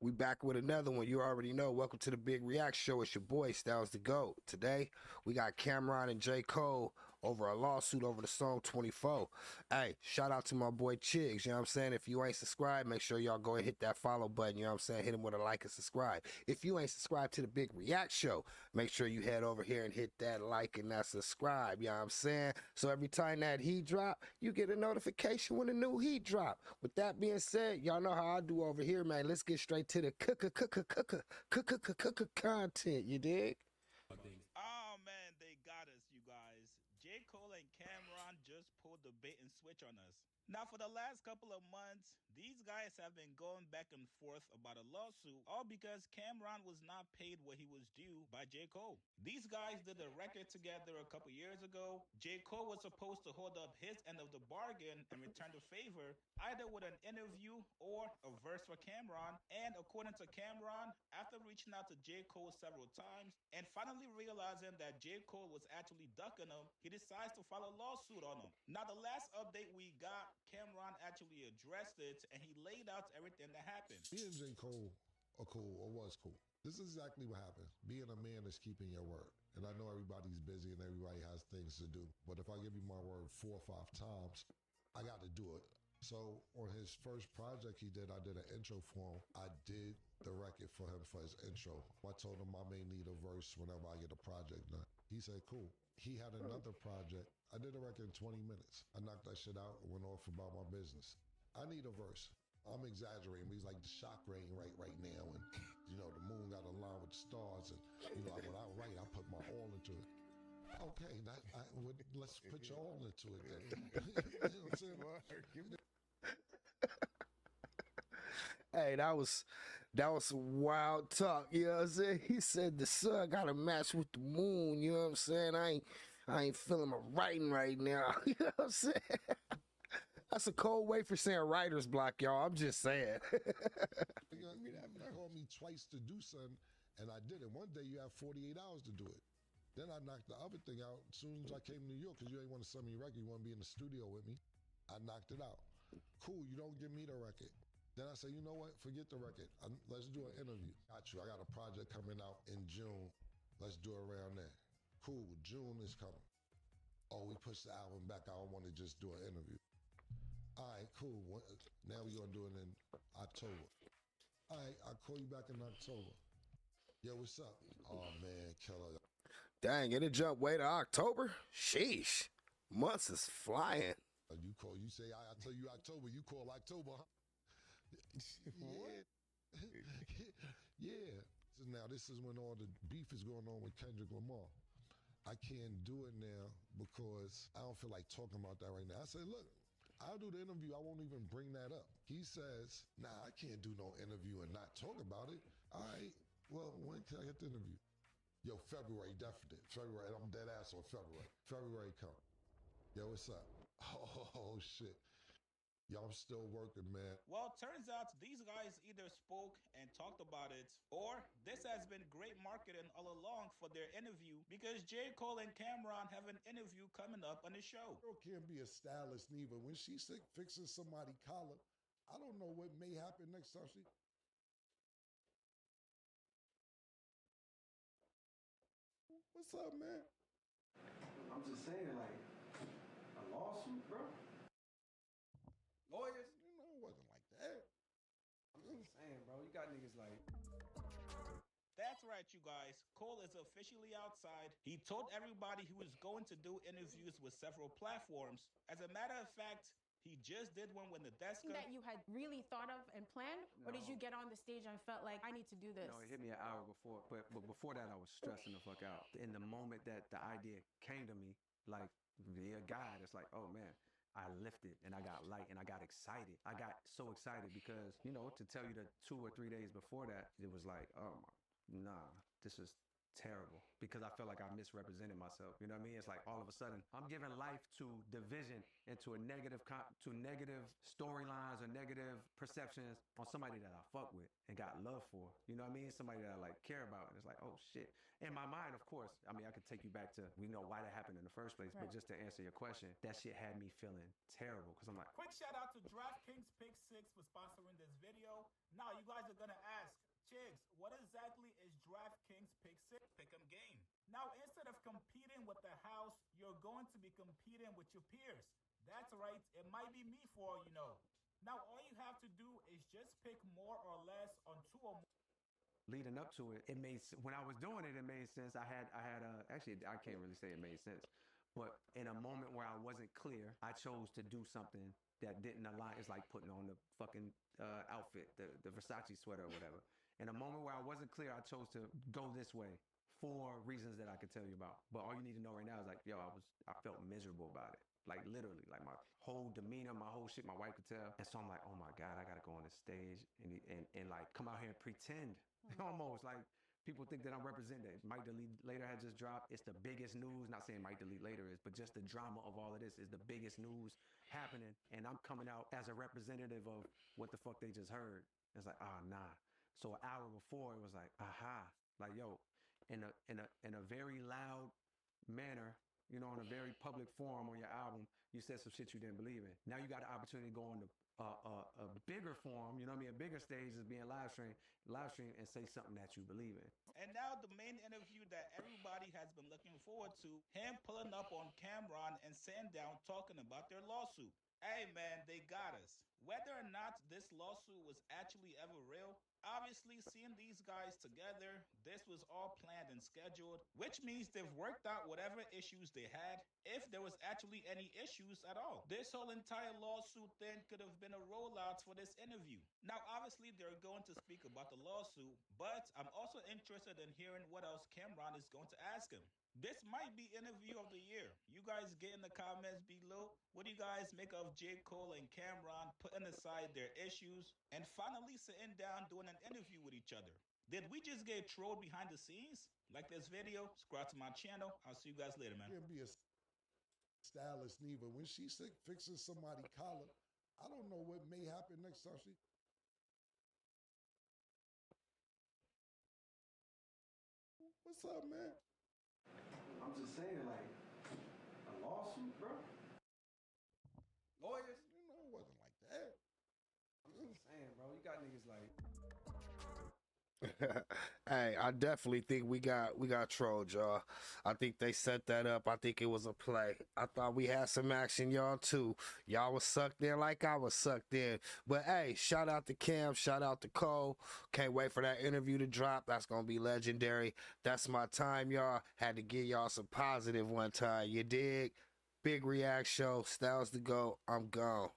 We back with another one. You already know. Welcome to the Big React Show. It's your boy, Styles the GOAT. Today, we got Cam'ron and J. Cole over a lawsuit over the song 24. Hey, shout out to my boy Chigs. You know what I'm saying? If you ain't subscribed, make sure y'all go and hit that follow button. You know what I'm saying? Hit him with a like and subscribe. If you ain't subscribed to the Big React Show, make sure you head over here and hit that like and that subscribe. You know what I'm saying? So every time that heat drop, you get a notification when a new heat drop. With that being said, y'all know how I do over here, man. Let's get straight to the content. You dig? Oh man, they got us, you guys. J. Cole and Cam'ron just pulled the bait and switch on us. Now, for the last couple of months, these guys have been going back and forth about a lawsuit, all because Cam'ron was not paid what he was due by J. Cole. These guys did a record together a couple years ago. J. Cole was supposed to hold up his end of the bargain and return the favor, either with an interview or a verse for Cam'ron. And according to Cam'ron, after reaching out to J. Cole several times and finally realizing that J. Cole was actually ducking him, he decides to file a lawsuit on him. Now, the last update we got, Cam'ron actually addressed it and he laid out everything that happened. Me and J. Cole are cool, or was cool. This is exactly what happened. Being a man is keeping your word. And I know everybody's busy and everybody has things to do. But if I give you my word 4 or 5 times, I got to do it. So on his first project he did, I did an intro for him. I did the record for him for his intro. I told him I may need a verse whenever I get a project done. He said, cool. He had another project. I did a record in 20 minutes. I knocked that shit out and went off about my business. I need a verse. I'm exaggerating, but he's like the shock rain right now, and you know the moon got aligned with the stars, and you know when I write, I put my all into it. Okay, let's put your all into it then. You know what I'm saying? Hey, that was some wild talk. You know what I'm saying? He said the sun got to match with the moon. You know what I'm saying? I ain't feeling my writing right now. You know what I'm saying? That's a cold way for saying writer's block, y'all. I'm just saying. You know what I mean? That called me twice to do something, and I did it. One day you have 48 hours to do it. Then I knocked the other thing out as soon as I came to New York, because you ain't want to send me a record. You want to be in the studio with me. I knocked it out. Cool, you don't give me the record. Then I say, you know what? Forget the record. Let's do an interview. Got you. I got a project coming out in June. Let's do it around there. Cool, June is coming. Oh, we pushed the album back. I don't want to just do an interview. All right, cool. Now we're going to do it in October. All right, I'll call you back in October. Yo, what's up? Oh, man, killer. Dang, it'll jump way to October? Sheesh. Months is flying. You say, I tell you October, you call October, huh? Yeah. So now this is when all the beef is going on with Kendrick Lamar. I can't do it now because I don't feel like talking about that right now. I said, look, I'll do the interview. I won't even bring that up. He says, nah, I can't do no interview and not talk about it. All right, well, when can I get the interview? Yo, February, definite. February, I'm dead ass on February. February come. Yo, what's up? Oh, shit. Y'all still working, man. Well, turns out these guys either spoke and talked about it, or this has been great marketing all along for their interview, because J. Cole and Cam'ron have an interview coming up on the show. Girl can't be a stylist neither. When she's fixing somebody's collar, I don't know what may happen next time she... What's up, man? I'm just saying, like, a lawsuit, bro. Lawyers? You know, it wasn't like that. I'm just saying, bro. You got niggas like... That's right, you guys. Cole is officially outside. He told everybody he was going to do interviews with several platforms. As a matter of fact, he just did one with Nadeska. That you had really thought of and planned? No. Or did you get on the stage and felt like, I need to do this? No, it hit me an hour before, but before that, I was stressing the fuck out. In the moment that the idea came to me, like, via God, it's like, oh man, I lifted and I got light and I got excited. I got so excited because, you know, to tell you the 2 or 3 days before that, it was like, oh my, nah, this is terrible, because I felt like I misrepresented myself. You know what I mean? It's like all of a sudden I'm giving life to division and to negative storylines or negative perceptions on somebody that I fuck with and got love for. You know what I mean? Somebody that I like care about. And it's like, oh shit. In my mind, of course, I mean, I could take you back to, we know why that happened in the first place, but just to answer your question, that shit had me feeling terrible, because I'm like, Quick shout out to DraftKings Pick 6 for sponsoring this video. Now you guys are gonna ask, exactly is DraftKings Pick'em game? Now, instead of competing with the house, you're going to be competing with your peers. That's right, it might be me for all you know. Now, all you have to do is just pick more or less on two or more. Leading up to it, when I was doing it, it made sense. Actually, I can't really say it made sense, but in a moment where I wasn't clear, I chose to do something that didn't align. It's like putting on the fucking outfit, the Versace sweater or whatever. In a moment where I wasn't clear, I chose to go this way for reasons that I could tell you about. But all you need to know right now is like, yo, I felt miserable about it. Like literally, like my whole demeanor, my whole shit, my wife could tell. And so I'm like, oh my God, I gotta go on the stage and like come out here and pretend. Almost like people think that I'm representing. Mike Delete Later had just dropped. It's the biggest news. Not saying Mike Delete Later is, but just the drama of all of this is the biggest news happening. And I'm coming out as a representative of what the fuck they just heard. It's like, nah. So an hour before, it was like, aha, like yo, in a very loud manner, you know, in a very public forum on your album, you said some shit you didn't believe in. Now you got the opportunity to go on a bigger forum, you know what I mean, a bigger stage is being live stream and say something that you believe in. And now the main interview that everybody has been looking forward to, him pulling up on Cameron and sitting down talking about their lawsuit. Hey man, they got us. Whether or not this lawsuit was actually ever real, obviously seeing these guys together, this was all planned and scheduled, which means they've worked out whatever issues they had, if there was actually any issues at all. This whole entire lawsuit then could have been a rollout for this interview. Now, obviously, they're going to speak about the lawsuit, but I'm also interested in hearing what else Cameron is going to ask him. This might be interview of the year. You guys get in the comments below. What do you guys make of J. Cole and Cameron putting aside their issues and finally sitting down doing an interview with each other? Did we just get trolled behind the scenes? Like this video, subscribe to my channel. I'll see you guys later, man. Can't be a stylist neither. When she fixes somebody's collar, I don't know what may happen next time she. What's up, man? I'm just saying, like, a lawsuit, bro. Lawyers, you know, it wasn't like that. I'm just saying, bro, you got niggas like. Hey, I definitely think we got trolled, y'all. I think they set that up. I think it was a play. I thought we had some action, y'all, too. Y'all was sucked in like I was sucked in. But hey, shout out to Cam, shout out to Cole. Can't wait for that interview to drop. That's gonna be legendary. That's my time, y'all. Had to give y'all some positive one time. You dig? Big React Show, Styles the GOAT. I'm gone.